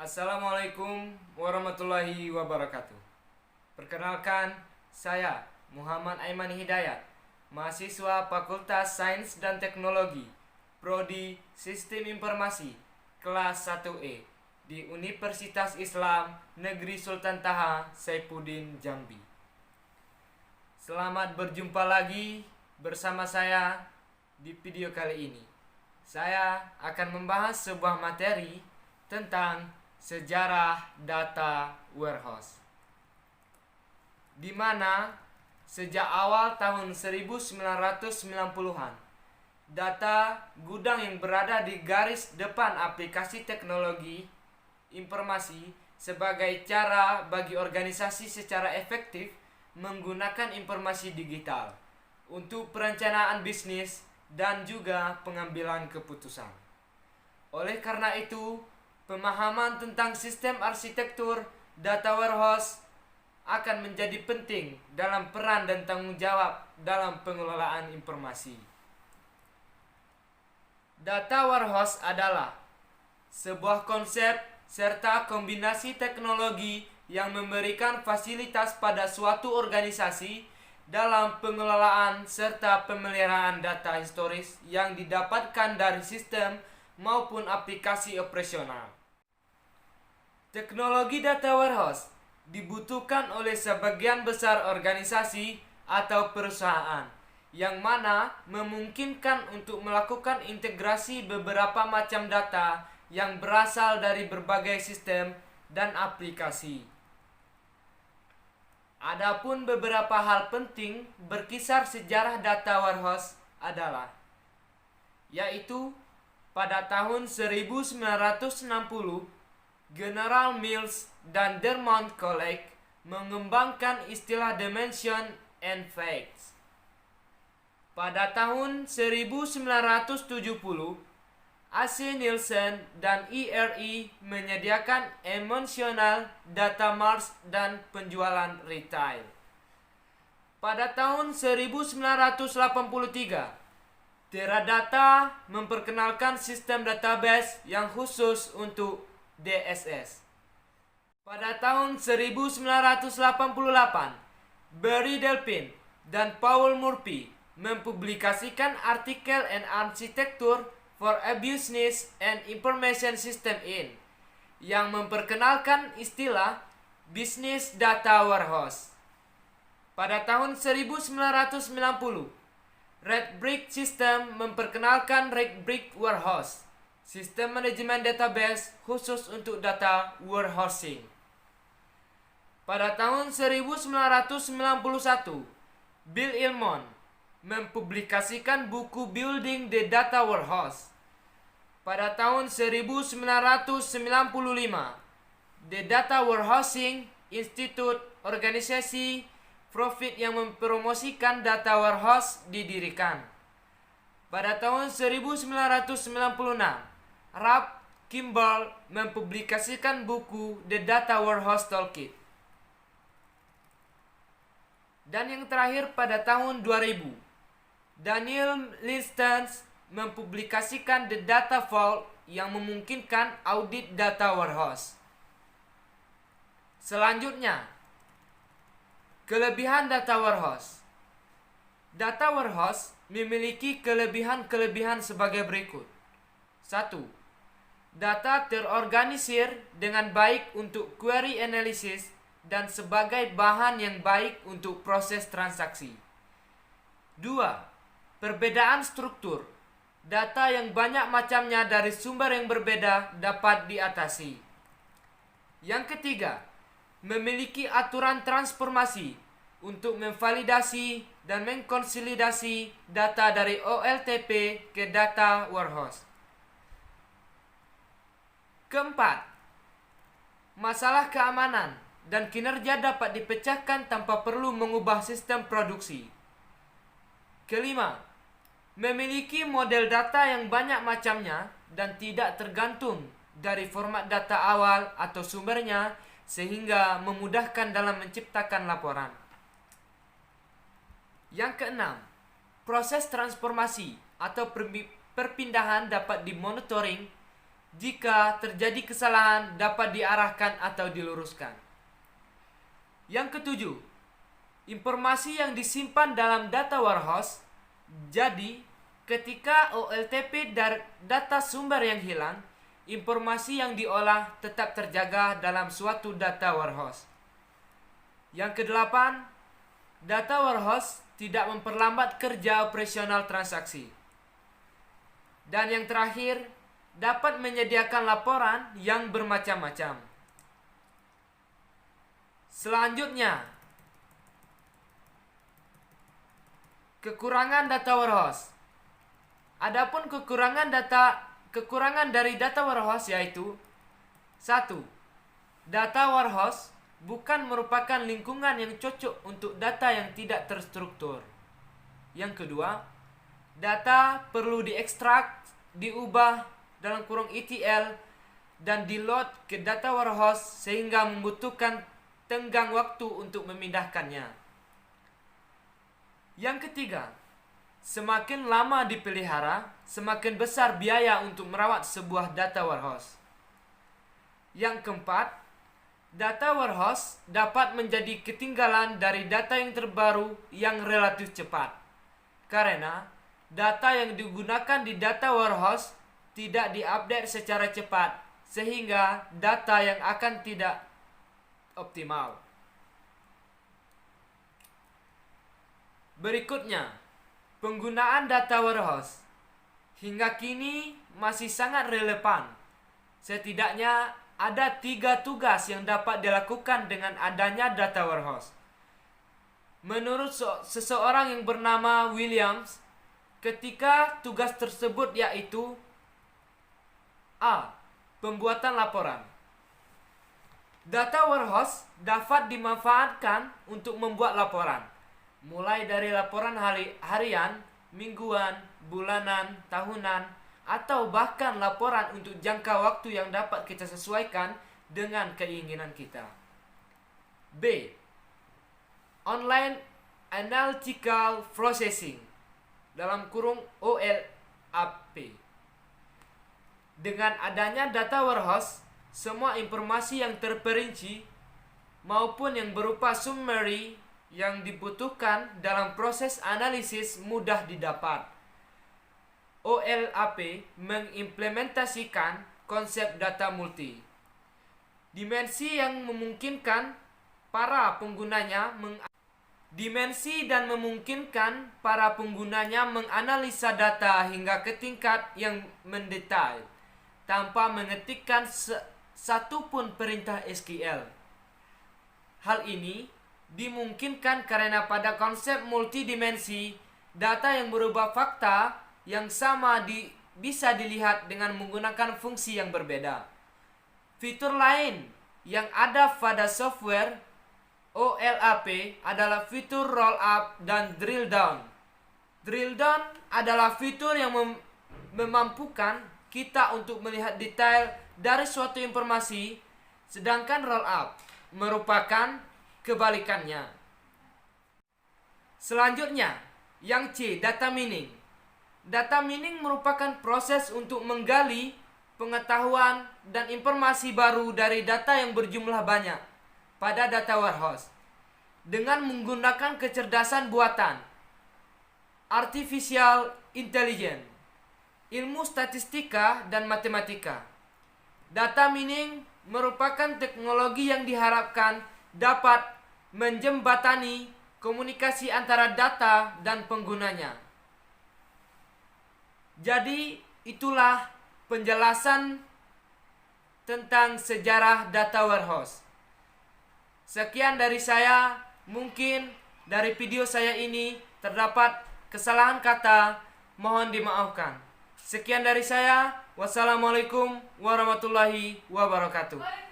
Assalamualaikum warahmatullahi wabarakatuh. Perkenalkan, saya Muhammad Aiman Hidayat, mahasiswa Fakultas Sains dan Teknologi, Prodi Sistem Informasi, kelas 1E di Universitas Islam Negeri Sultan Taha, Saifuddin, Jambi. Selamat berjumpa lagi bersama saya di video kali ini. Saya akan membahas sebuah materi tentang sejarah data warehouse, di mana sejak awal tahun 1990-an, data gudang yang berada di garis depan aplikasi teknologi informasi sebagai cara bagi organisasi secara efektif menggunakan informasi digital untuk perencanaan bisnis dan juga pengambilan keputusan. Oleh karena itu, pemahaman tentang sistem arsitektur data warehouse akan menjadi penting dalam peran dan tanggung jawab dalam pengelolaan informasi. Data warehouse adalah sebuah konsep serta kombinasi teknologi yang memberikan fasilitas pada suatu organisasi dalam pengelolaan serta pemeliharaan data historis yang didapatkan dari sistem maupun aplikasi operasional. Teknologi data warehouse dibutuhkan oleh sebagian besar organisasi atau perusahaan, yang mana memungkinkan untuk melakukan integrasi beberapa macam data yang berasal dari berbagai sistem dan aplikasi. Adapun beberapa hal penting berkisar sejarah data warehouse adalah, yaitu pada tahun 1960, General Mills dan Dermont College mengembangkan istilah Dimension and Facts. Pada tahun 1970, AC Nielsen dan ERE menyediakan Emotional Data Marts dan penjualan retail. Pada tahun 1983, Teradata memperkenalkan sistem database yang khusus untuk DSS. Pada tahun 1988, Barry Delphin dan Paul Murphy mempublikasikan artikel "An Architecture for a Business and Information System in" yang memperkenalkan istilah Business Data Warehouse. Pada tahun 1990, Red Brick System memperkenalkan Red Brick Warehouse, sistem manajemen database khusus untuk data warehousing. Pada tahun 1991, Bill Illmon mempublikasikan buku Building the Data Warehouse. Pada tahun 1995, The Data Warehousing Institute, organisasi profit yang mempromosikan data warehouse, didirikan. Pada tahun 1996, Ralph Kimball mempublikasikan buku The Data Warehouse Toolkit. Dan yang terakhir pada tahun 2000, Daniel Listens mempublikasikan The Data Vault yang memungkinkan audit data warehouse. Selanjutnya, kelebihan data warehouse. Data warehouse memiliki kelebihan-kelebihan sebagai berikut. 1. Data terorganisir dengan baik untuk query analysis dan sebagai bahan yang baik untuk proses transaksi. 2. Perbedaan struktur. Data yang banyak macamnya dari sumber yang berbeda dapat diatasi. Yang ketiga, memiliki aturan transformasi untuk memvalidasi dan mengkonsolidasi data dari OLTP ke data warehouse. Keempat, masalah keamanan dan kinerja dapat dipecahkan tanpa perlu mengubah sistem produksi. Kelima, memiliki model data yang banyak macamnya dan tidak tergantung dari format data awal atau sumbernya, sehingga memudahkan dalam menciptakan laporan. Yang keenam, proses transformasi atau perpindahan dapat dimonitoring Jika terjadi kesalahan dapat diarahkan atau diluruskan. Yang ketujuh, informasi yang disimpan dalam data warehouse. Jadi, ketika OLTP data sumber yang hilang, informasi yang diolah tetap terjaga dalam suatu data warehouse. Yang kedelapan, data warehouse tidak memperlambat kerja operasional transaksi. Dan yang terakhir, dapat menyediakan laporan yang bermacam-macam. Selanjutnya, kekurangan data warehouse. Adapun kekurangan dari data warehouse yaitu: 1. Data warehouse bukan merupakan lingkungan yang cocok untuk data yang tidak terstruktur. Yang kedua, data perlu diekstrak, diubah dalam kurung ETL, dan di-load ke data warehouse sehingga membutuhkan tenggang waktu untuk memindahkannya. Yang ketiga, semakin lama dipelihara, semakin besar biaya untuk merawat sebuah data warehouse. Yang keempat, data warehouse dapat menjadi ketinggalan dari data yang terbaru yang relatif cepat. Karena data yang digunakan di data warehouse tidak diupdate secara cepat, sehingga data yang akan tidak optimal. Berikutnya, penggunaan data warehouse. Hingga kini masih sangat relevan. Setidaknya ada 3 tugas yang dapat dilakukan dengan adanya data warehouse. Menurut seseorang yang bernama Williams, ketika tugas tersebut yaitu: A. Pembuatan laporan. Data warehouse dapat dimanfaatkan untuk membuat laporan, mulai dari laporan harian, mingguan, bulanan, tahunan, atau bahkan laporan untuk jangka waktu yang dapat kita sesuaikan dengan keinginan kita. B. Online Analytical Processing, dalam kurung OLAP. Dengan adanya data warehouse, semua informasi yang terperinci maupun yang berupa summary yang dibutuhkan dalam proses analisis mudah didapat. OLAP mengimplementasikan konsep data multi dimensi yang memungkinkan para penggunanya menganalisa data hingga ke tingkat yang mendetail tanpa mengetikkan satu pun perintah SQL. Hal ini dimungkinkan karena pada konsep multidimensi, data yang berupa fakta yang sama bisa dilihat dengan menggunakan fungsi yang berbeda. Fitur lain yang ada pada software OLAP adalah fitur roll up dan drill down. Drill down adalah fitur yang memampukan kita untuk melihat detail dari suatu informasi, sedangkan roll up merupakan kebalikannya. Selanjutnya, yang C, data mining. Data mining merupakan proses untuk menggali pengetahuan dan informasi baru dari data yang berjumlah banyak pada data warehouse dengan menggunakan kecerdasan buatan, artificial intelligence, ilmu statistika dan matematika. Data mining merupakan teknologi yang diharapkan dapat menjembatani komunikasi antara data dan penggunanya. Jadi, itulah penjelasan tentang sejarah data warehouse. Sekian dari saya. Mungkin dari video saya ini terdapat kesalahan kata, mohon dimaafkan. Sekian dari saya. Wassalamualaikum warahmatullahi wabarakatuh.